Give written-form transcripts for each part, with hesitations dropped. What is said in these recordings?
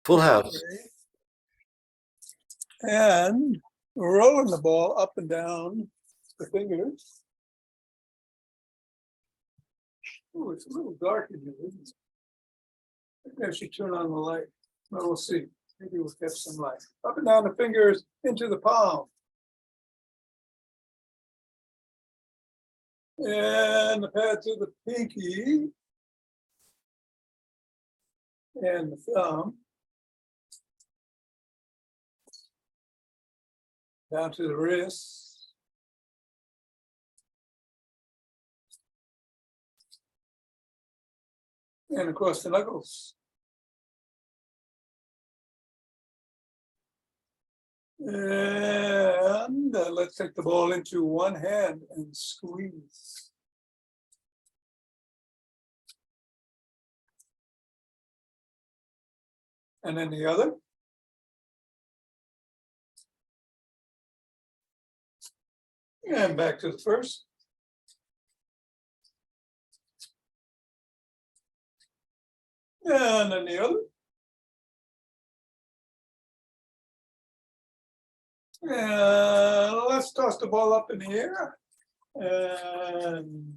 Full house. And rolling the ball up and down the fingers. Oh, it's a little dark in here, isn't it? Maybe I should turn on the light. Well, we'll see. Maybe we'll catch some light. Up and down the fingers into the palm. And the pad to the pinky. And the thumb. Down to the wrist. And across the knuckles. And let's take the ball into one hand and squeeze. And then the other. And back to the first. And then the other. And let's toss the ball up in the air. And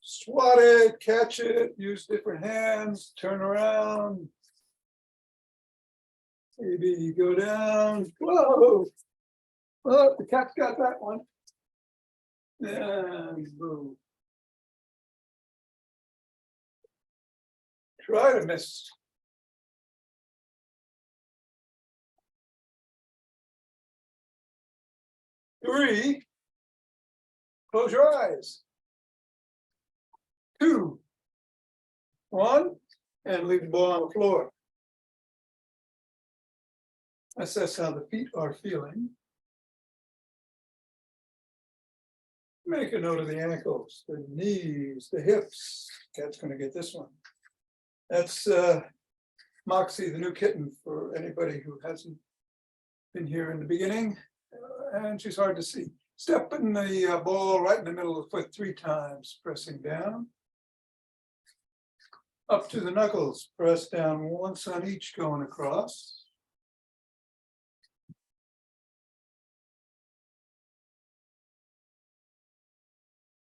swat it, catch it, use different hands, turn around. Maybe you go down. Whoa! Oh, the cat's got that one. And boom. Try to miss. Three. Close your eyes. 2, 1, and leave the ball on the floor. Assess how the feet are feeling. Make a note of the ankles, the knees, the hips. Cat's going to get this one. That's Moxie, the new kitten, for anybody who hasn't been here in the beginning. And she's hard to see. Step in the ball right in the middle of the foot 3 times, pressing down. Up to the knuckles, press down once on each going across.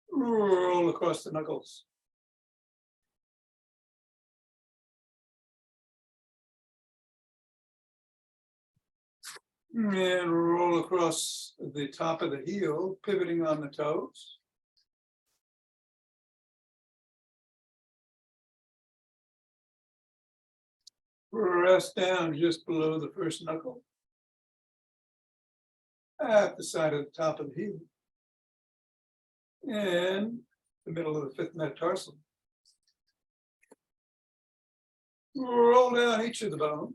Roll across the knuckles. And roll across the top of the heel, pivoting on the toes. Press down just below the first knuckle. At the side of the top of the heel. And the middle of the 5th metatarsal. Roll down each of the bones.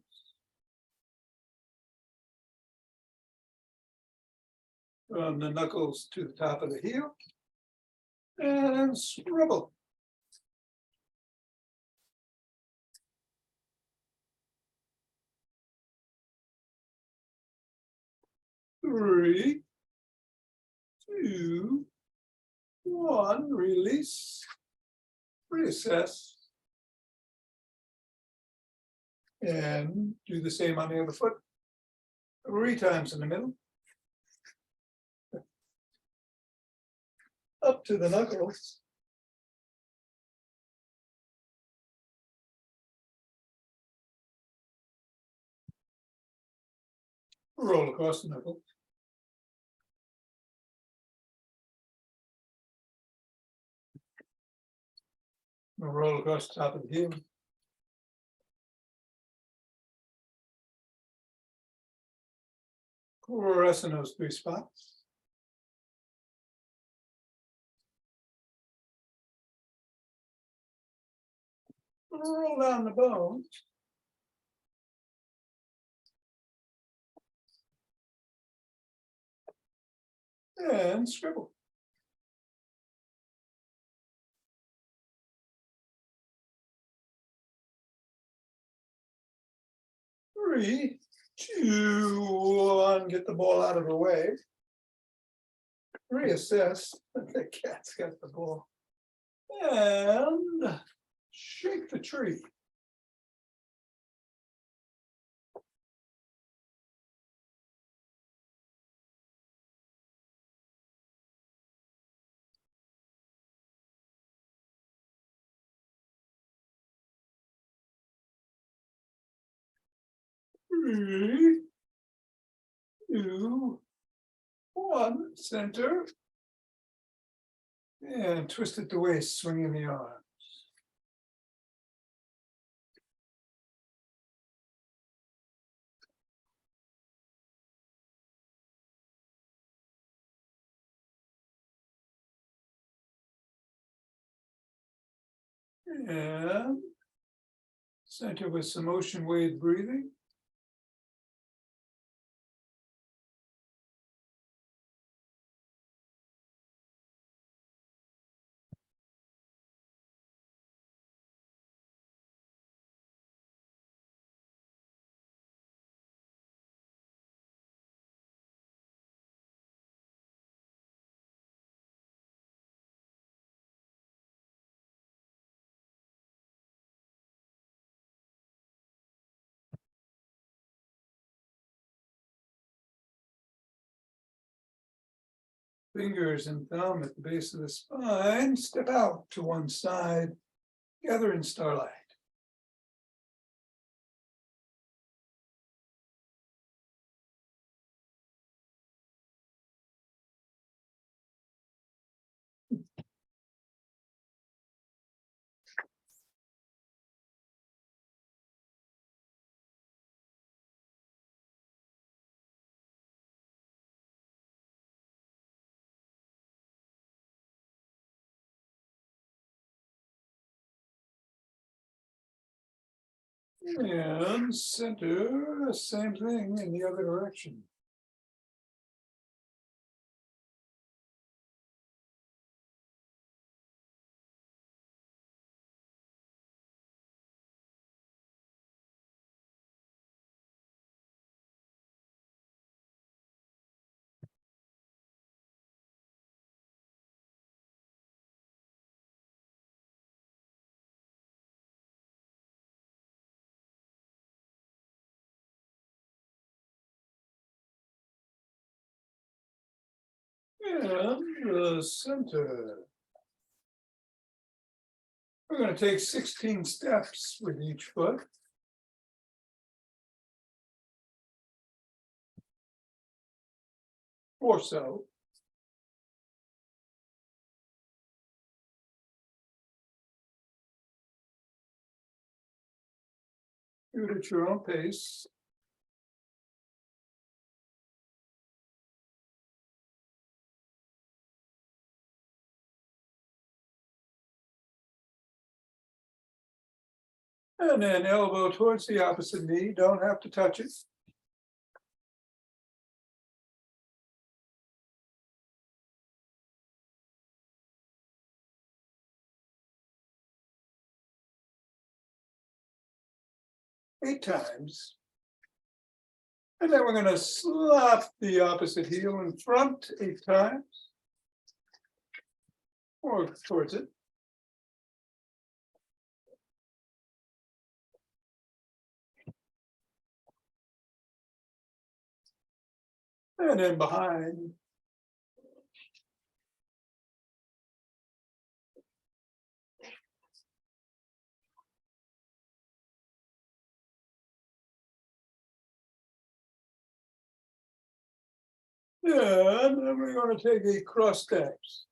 From the knuckles to the top of the heel. And scribble. Three, 2, 1, release, reassess, and do the same on the other foot. 3 times in the middle. Up to the knuckles. Roll across the knuckle. Roll across the top of the heel. Press in those 3 spots. Roll down the bones. And scribble. Three, 2, 1, get the ball out of the way. Reassess. The cat's got the ball. And shake the tree. 3, 2, 1, center. And twist at the waist, swinging the arms. And center with some ocean wave breathing. Fingers and thumb at the base of the spine, step out to one side, gather in starlight. And center, same thing in the other direction. And the center. We're going to take 16 steps with each foot. Or so. Do it at your own pace. And then elbow towards the opposite knee, don't have to touch it. Eight times. And then we're going to slap the opposite heel in front 8 times. Or towards it. And then behind. And then we're going to take a cross steps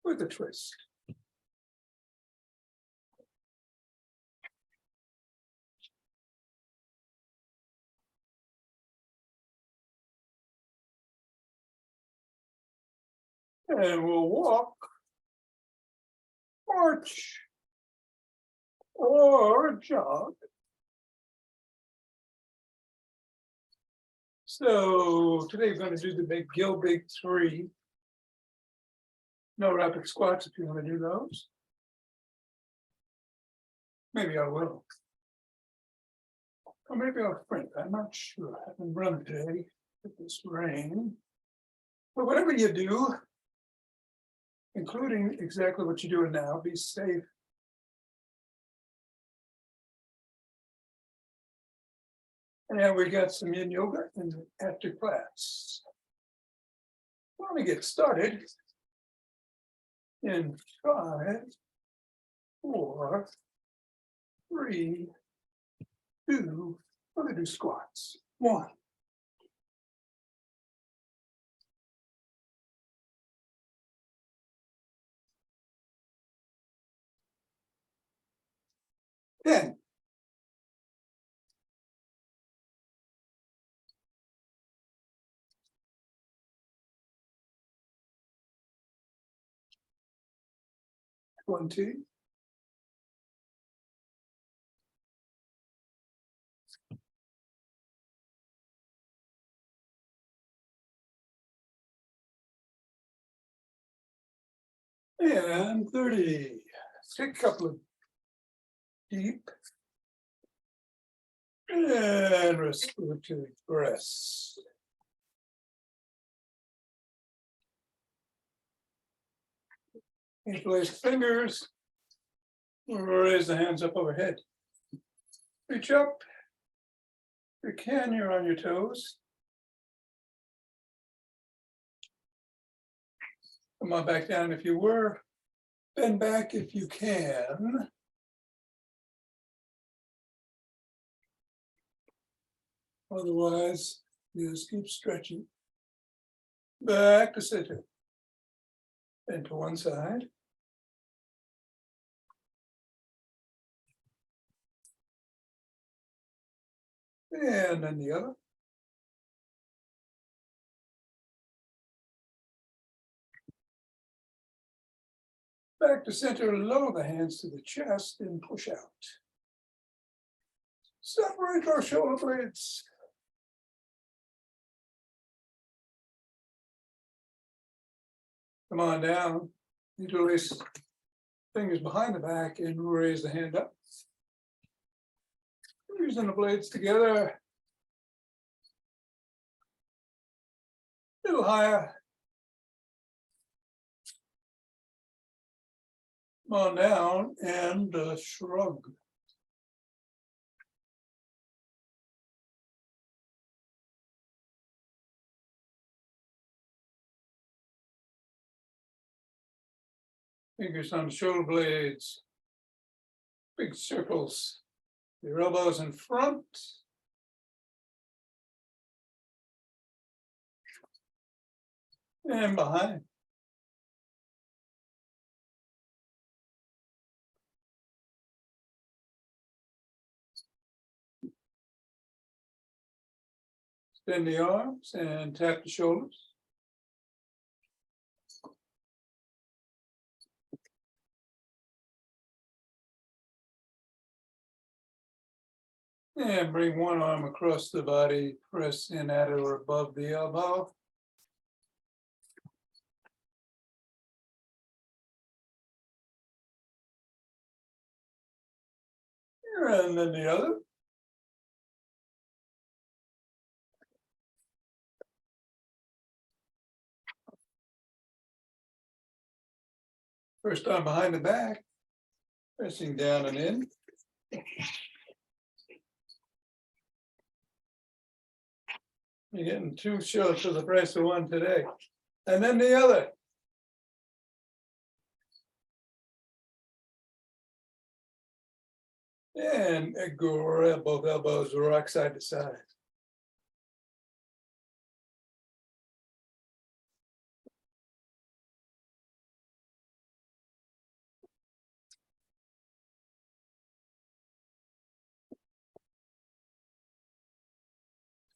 with a twist. And we'll walk, march, or jog. So today we're going to do the McGill Big 3. No rapid squats if you want to do those. Maybe I will. Or maybe I'll sprint. I'm not sure. I haven't run today with this rain. But whatever you do, including exactly what you're doing now, be safe. And we got some yin yoga in the after class. Let me get started in 5, 4, 3, 2, we're gonna do squats. 1. 10. 20. And 30. Take a couple of deep and respiratory breaths. Interlace the fingers. Raise the hands up overhead. Reach up. If you can, you're on your toes. Come on back down if you were. Bend back if you can. Otherwise, just keep stretching. Back to center. And to one side. And then the other. Back to center, lower the hands to the chest and push out. Separate our shoulder blades. Come on down. Interlace fingers behind the back and raise the hand up. Using the blades together. A little higher. Come on down and shrug. Fingers on the shoulder blades. Big circles. Your elbows in front. And behind. Extend the arms and tap the shoulders. And bring one arm across the body, press in at or above the elbow. And then the other. First arm behind the back, pressing down and in. You're getting 2 shows for the price of 1 today. And then the other. And grab both elbows, rock side to side.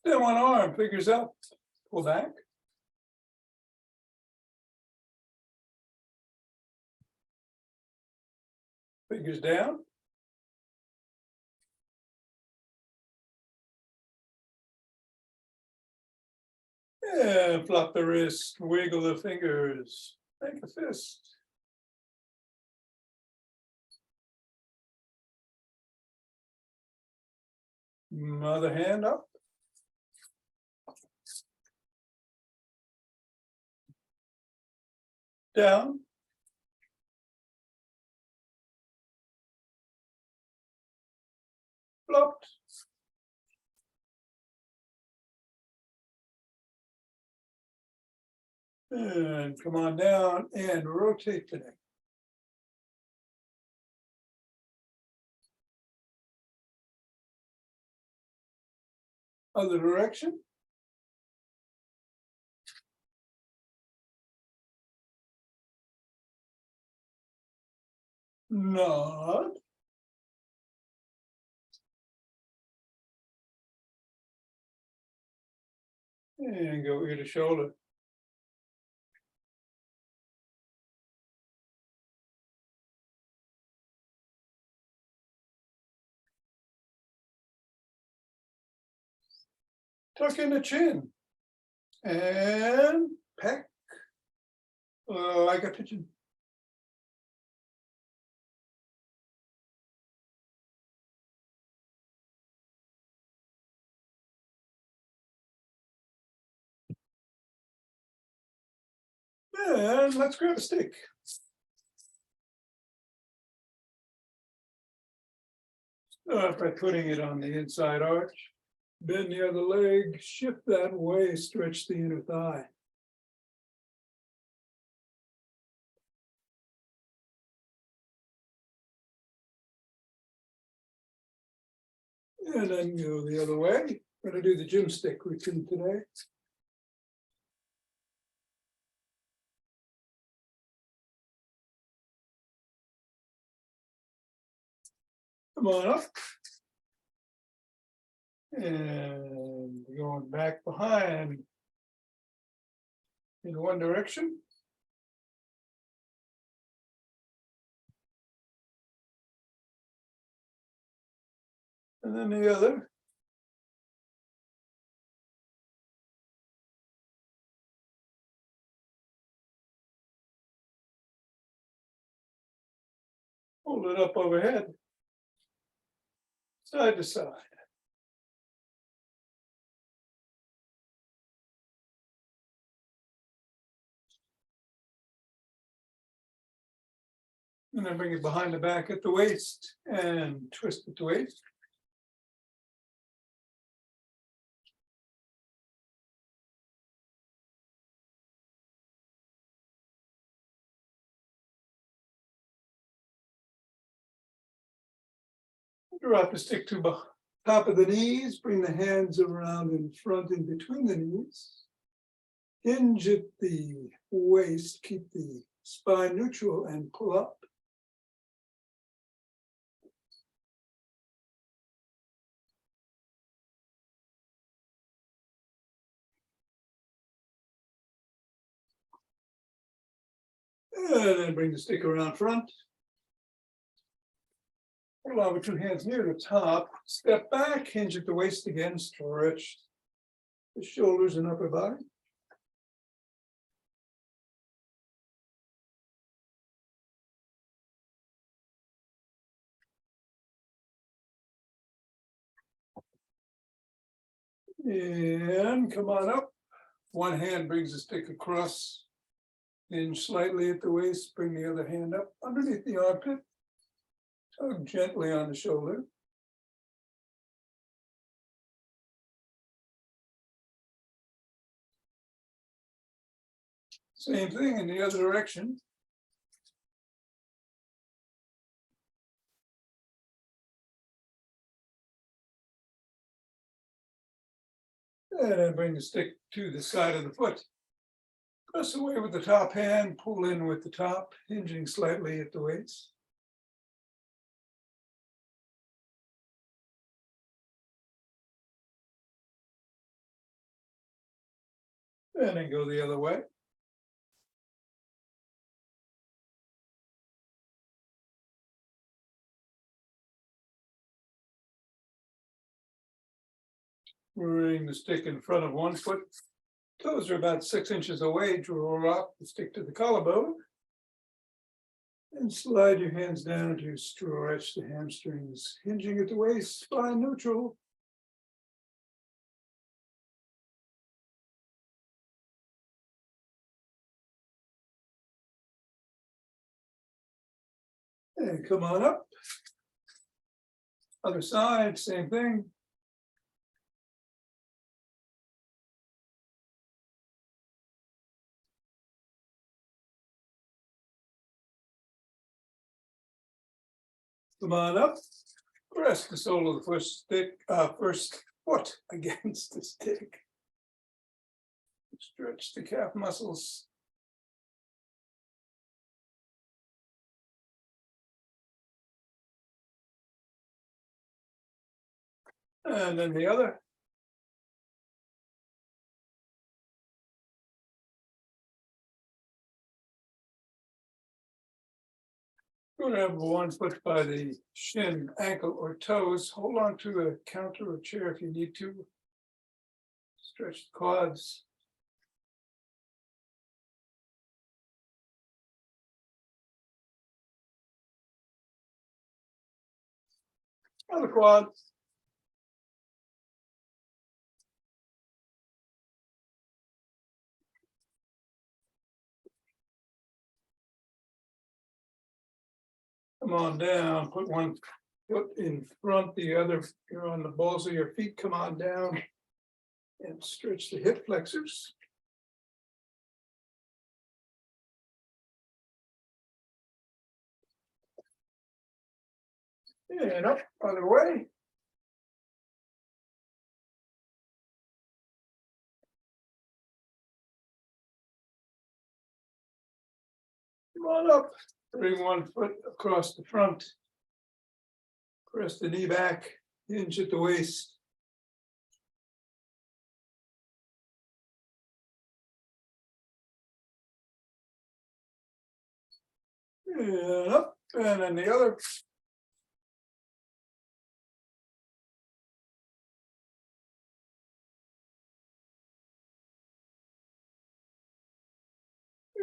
Then one arm, fingers up, pull back. Fingers down. And flop the wrist, wiggle the fingers, make a fist. Other hand up. Down. Flopped. And come on down and rotate the neck. Other direction. Nod. And go ear to shoulder. Tuck in the chin. And peck like a pigeon. And let's grab a stick. Start by putting it on the inside arch. Bend the other leg, shift that way, stretch the inner thigh. And then go the other way. We're going to do the GymStick routine today. Come on up. And going back behind in one direction. And then the other. Hold it up overhead. Side to side. And then bring it behind the back at the waist and twist at the waist. Drop the stick to the top of the knees, bring the hands around in front in between the knees. Hinge at the waist, keep the spine neutral and pull up. And then bring the stick around front. Hold on with two hands near the top. Step back, hinge at the waist again, stretch the shoulders and upper body. And come on up. One hand brings the stick across. Hinge slightly at the waist, bring the other hand up underneath the armpit. Tug gently on the shoulder. Same thing in the other direction. And then bring the stick to the side of the foot. Press away with the top hand, pull in with the top, hinging slightly at the waist. And then go the other way. Bring the stick in front of one foot. Toes are about 6 inches away. Draw up the stick to the collarbone. And slide your hands down to stretch the hamstrings. Hinging at the waist, spine neutral. And come on up. Other side, same thing. Come on up. Press the sole of the first foot against the stick. Stretch the calf muscles. And then the other. We're going to have one foot by the shin, ankle, or toes. Hold on to a counter or chair if you need to. Stretch the quads. Other quad. Come on down, put one foot in front, the other, you're on the balls of your feet, come on down. And stretch the hip flexors. And up, other way. Come on up, bring one foot across the front. Press the knee back, hinge at the waist. And up, and then the other.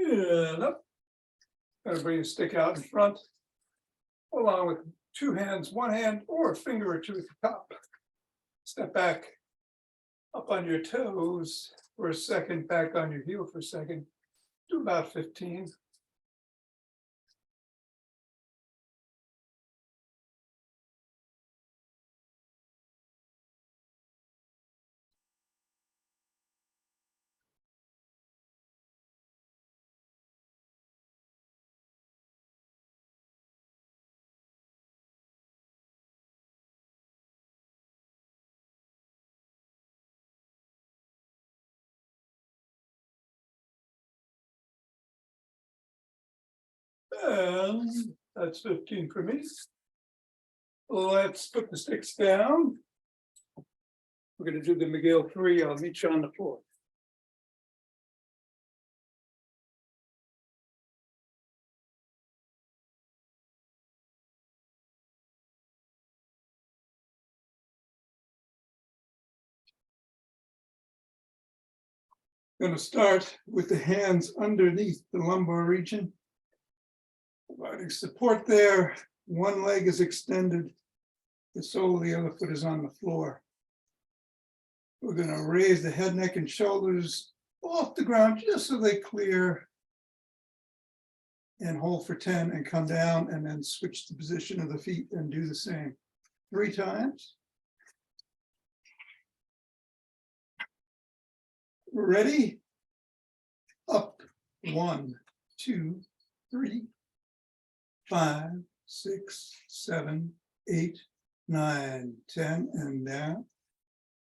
And up. Gonna bring the stick out in front, along with two hands, one hand or a finger or two at the top. Step back, up on your toes for a second, back on your heel for a second. Do about 15. And that's 15 for me. Let's put the sticks down. We're going to do the McGill 3. I'll meet you on the floor. Going to start with the hands underneath the lumbar region, providing support there. One leg is extended, the sole of the other foot is on the floor. We're going to raise the head, neck, and shoulders off the ground just so they clear, and hold for 10 and come down, and then switch the position of the feet and do the same 3 times. Ready? Up. 1, 2, 3, 5, 6, 7, 8, 9, 10, and down.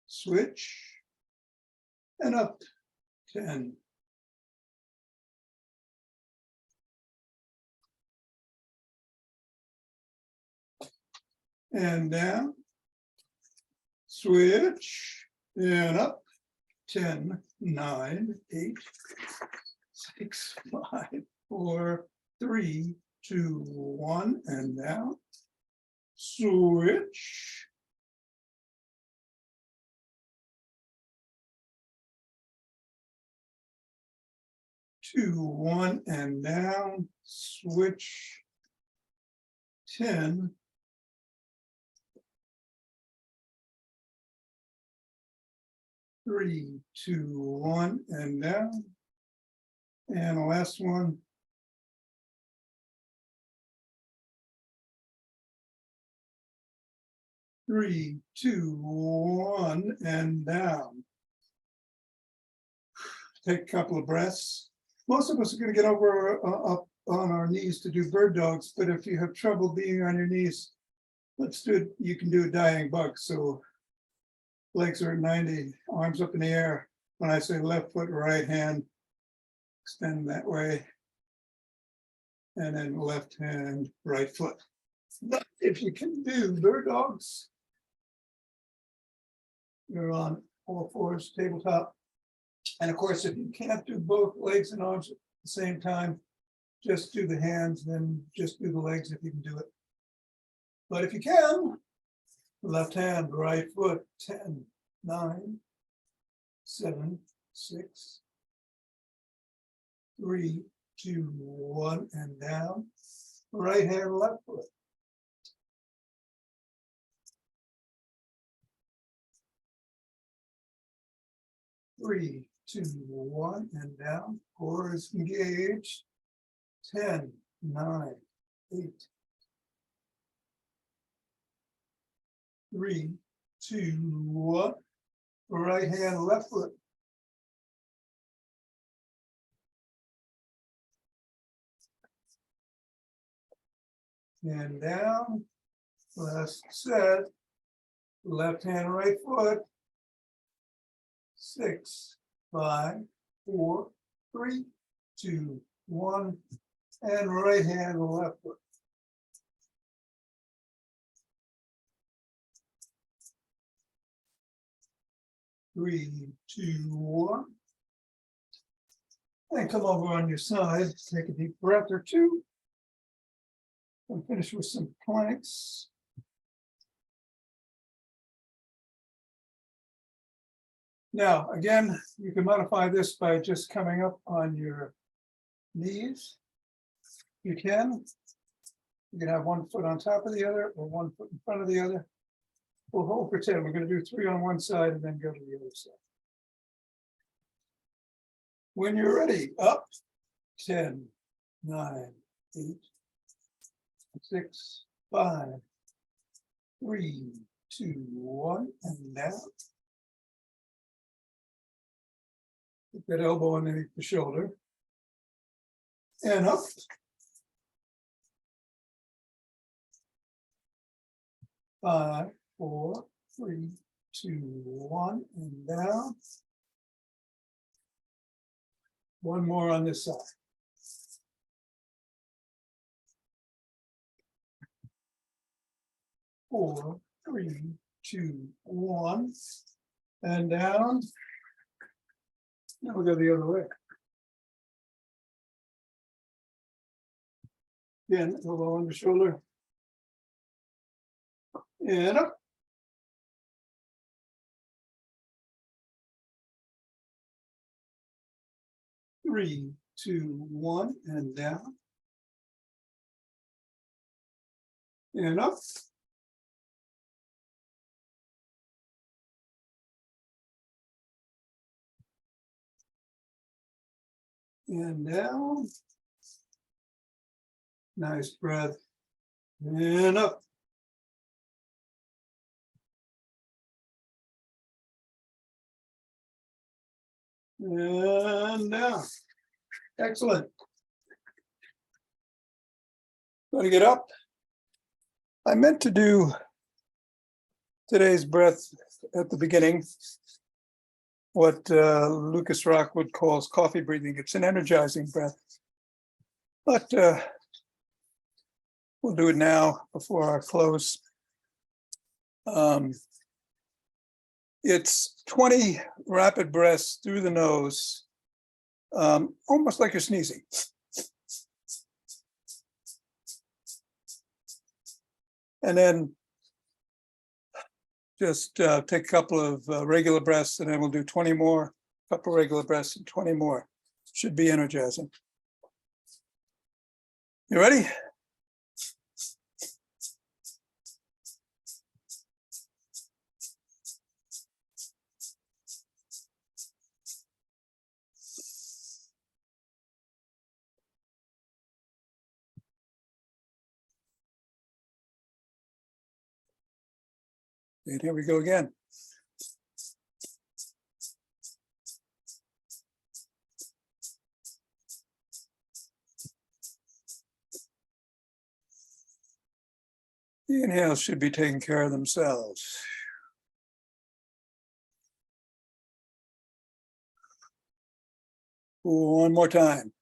Switch. And up. 10. And down. Switch. And up. 10, 9, 8, 6, 5, 4, 3, 2, 1, and down. Switch. Two, 1, and down. Switch. 10. 3, 2, 1, and down. And the last one. 3, 2, 1, and down. Take a couple of breaths. Most of us are going to get over up on our knees to do bird dogs, but if you have trouble being on your knees, let's do it. You can do a dying bug. So Legs are at 90, arms up in the air. When I say left foot, right hand, extend that way. And then left hand, right foot. But if you can do bird dogs, you're on all fours, tabletop. And of course, if you can't do both legs and arms at the same time, just do the hands, then just do the legs if you can do it. But if you can, left hand, right foot, 10, 9, 7, 6, 3, 2, 1, and down. Right hand, left foot. Three, 2, 1, and down. Core is engaged. 10, 9, 8, 3, 2, 1. Right hand, left foot. And down. Last set. Left hand, right foot. 6, 5, 4, 3, 2, 1. And right hand, left foot. Three, 2, 1. And come over on your side, take a deep breath or two. And finish with some planks. Now, again, you can modify this by just coming up on your knees. You can have one foot on top of the other or one foot in front of the other. We'll hold for 10. We're going to do 3 on one side and then go to the other side. When you're ready, up, 10, 9, 8, 6, 5, 3, 2, 1, and down. Put that elbow underneath the shoulder. And up. Five, 4, 3, 2, 1, and down. One more on this side. Four, 3, 2, 1, and down. Now we'll go the other way. Again, elbow on the shoulder. And up. Three, 2, 1, and down. And up. And down. Nice breath. And up. And down. Excellent. Going to get up. I meant to do today's breath at the beginning, what Lucas Rockwood calls coffee breathing. It's an energizing breath. But we'll do it now before our close. It's 20 rapid breaths through the nose, almost like you're sneezing. And then just take a couple of regular breaths, and then we'll do 20 more, couple of regular breaths and 20 more. Should be energizing. You ready? And here we go again. The inhales should be taking care of themselves. One more time.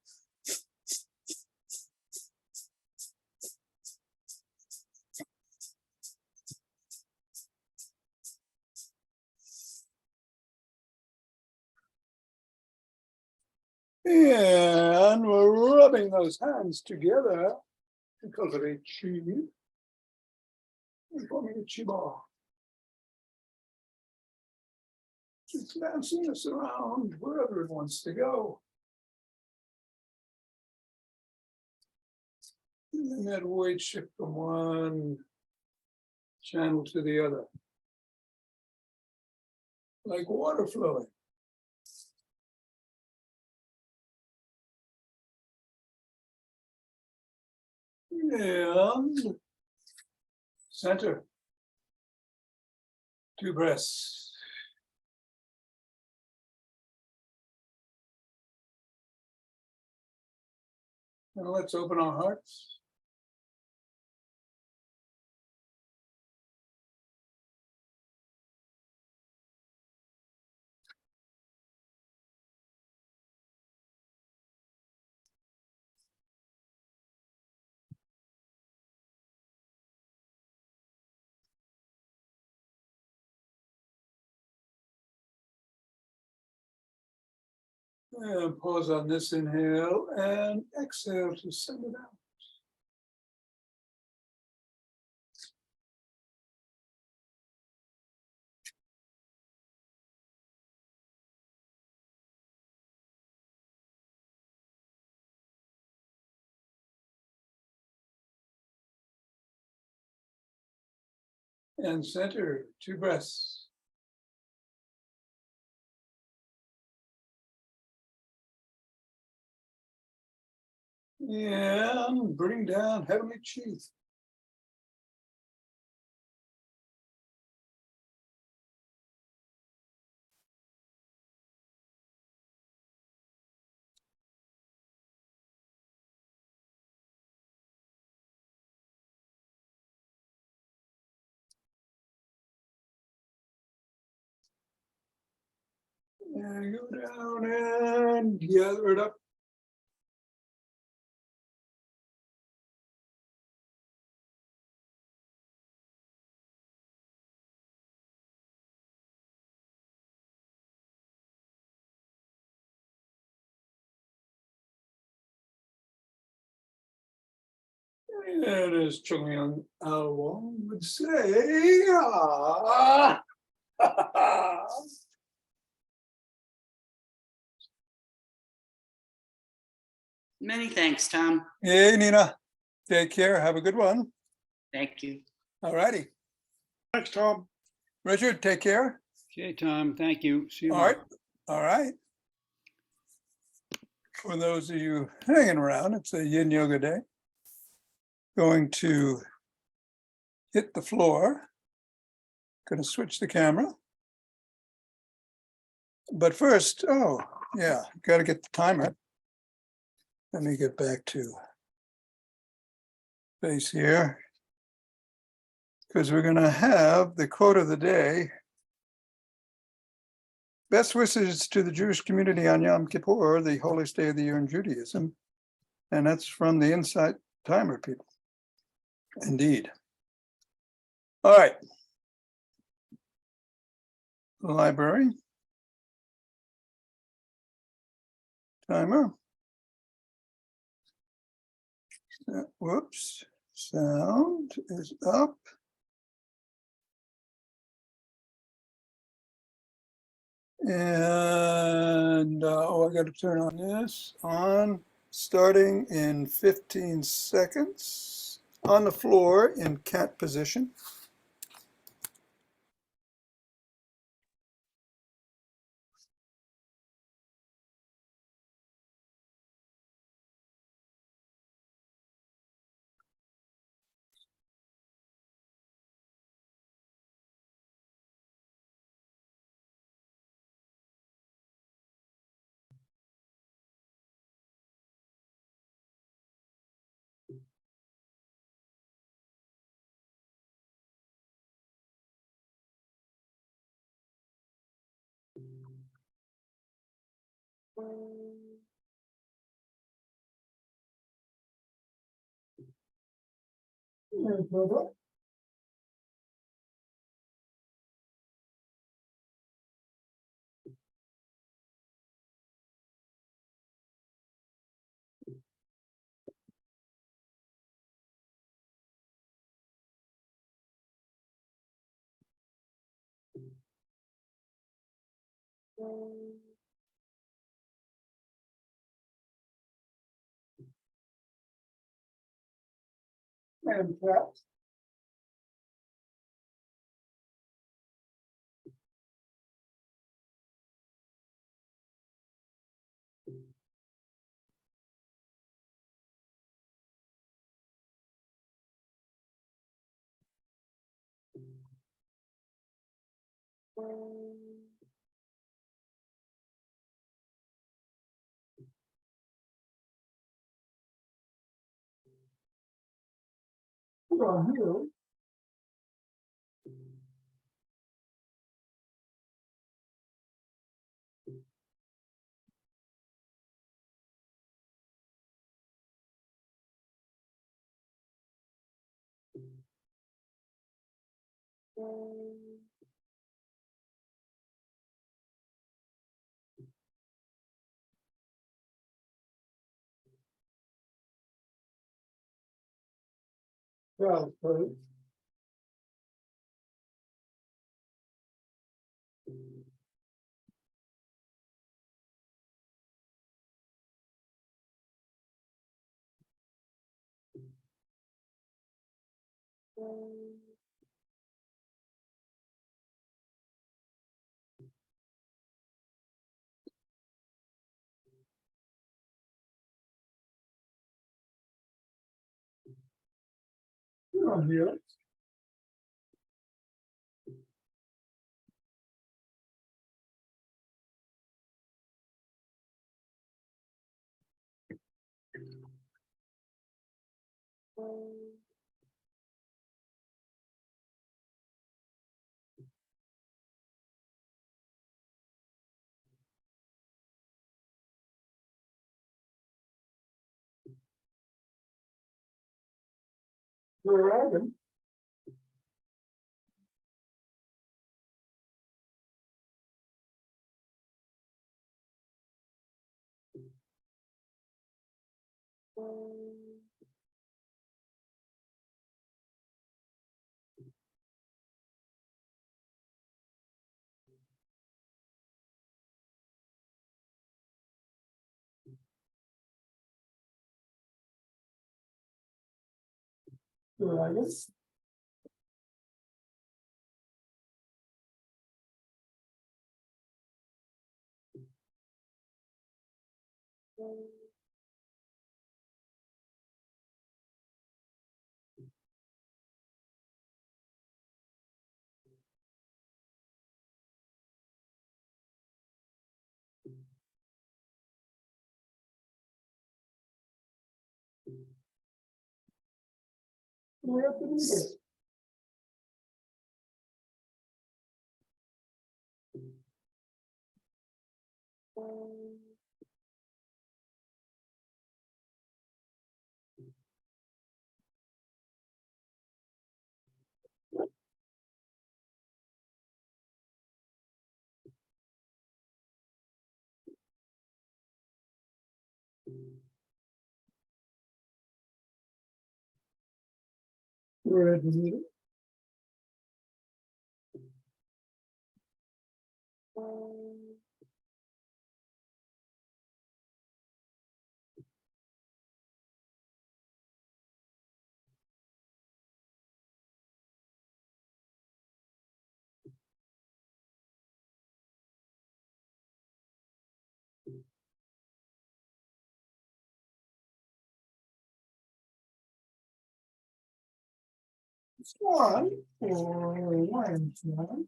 And we're rubbing those hands together to cultivate chi. And forming a chi ball. It's bouncing us around wherever it wants to go. And then that weight shift from one channel to the other. Like water flowing. And center. 2 breaths. Now let's open our hearts. And pause on this inhale and exhale to send it out. And center, 2 breaths. And bring down heavenly chi. And go down and gather it up. And as Chung Al Wong would say, ah. Many thanks, Tom. Hey, Nina. Take care. Have a good one. Thank you. All righty. Thanks, Tom. Richard, take care. Okay, Tom, thank you. See you All right. tomorrow. All right. For those of you hanging around, it's a yin yoga day. Going to hit the floor. Going to switch the camera. But first, oh, yeah, got to get the timer. Let me get back to face here. Because we're going to have the quote of the day. Best wishes to the Jewish community on Yom Kippur, the holiest day of the year in Judaism. And that's from the Insight Timer people. Indeed. All right. Library. Timer. Whoops. Sound is up. And oh, I got to turn on this on starting in 15 seconds on the floor in cat position. And perhaps. Put on here. Well, put on here. Dragon. Dragon. We have to do this. We're at the meeting. Swan or one swan.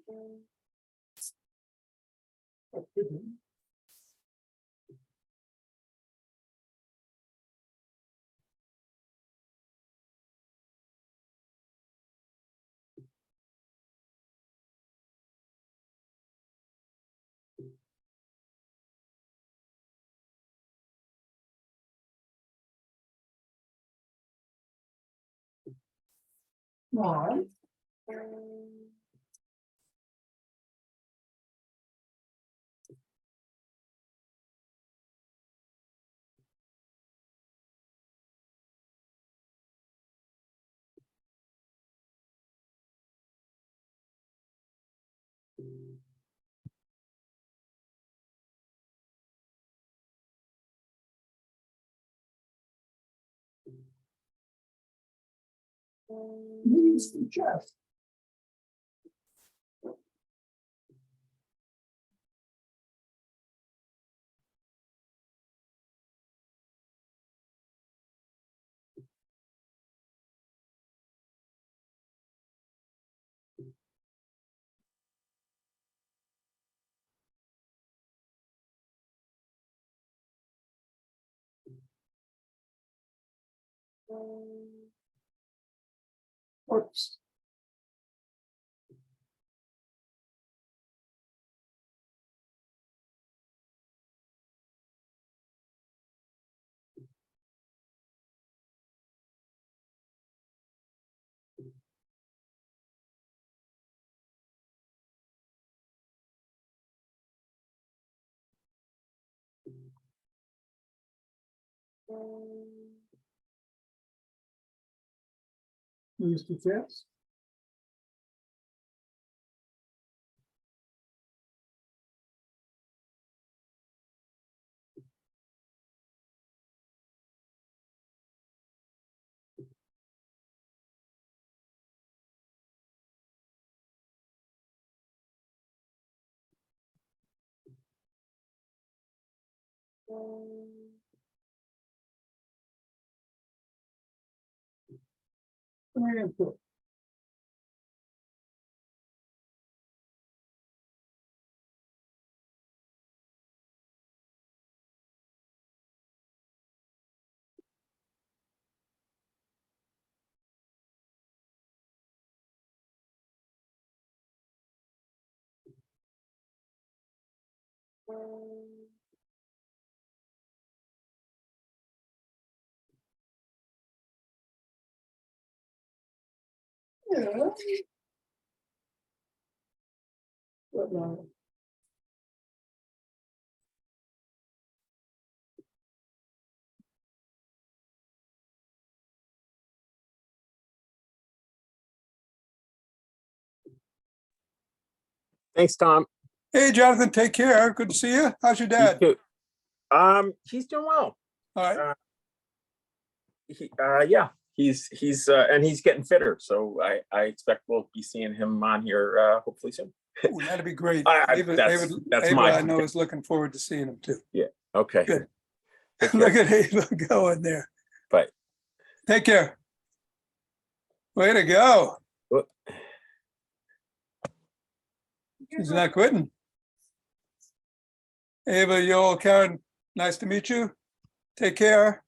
Why? Knees and chest. Whoops. Knees to chest. And foot. Yeah. But no. Thanks, Tom. Hey, Jonathan, take care. Good to see you. How's your You dad? too. He's doing well. All right. Yeah, he's and he's getting fitter. So I expect we'll be seeing him on here hopefully soon. Ooh, that'd be great. That's Ava, my I know, is looking forward to seeing him too. okay. Good. Take Look care. at Ava going there. Bye. Take care. Way to go. What? She's not quitting. Ava, Yoel, Karen, nice to meet you. Take care.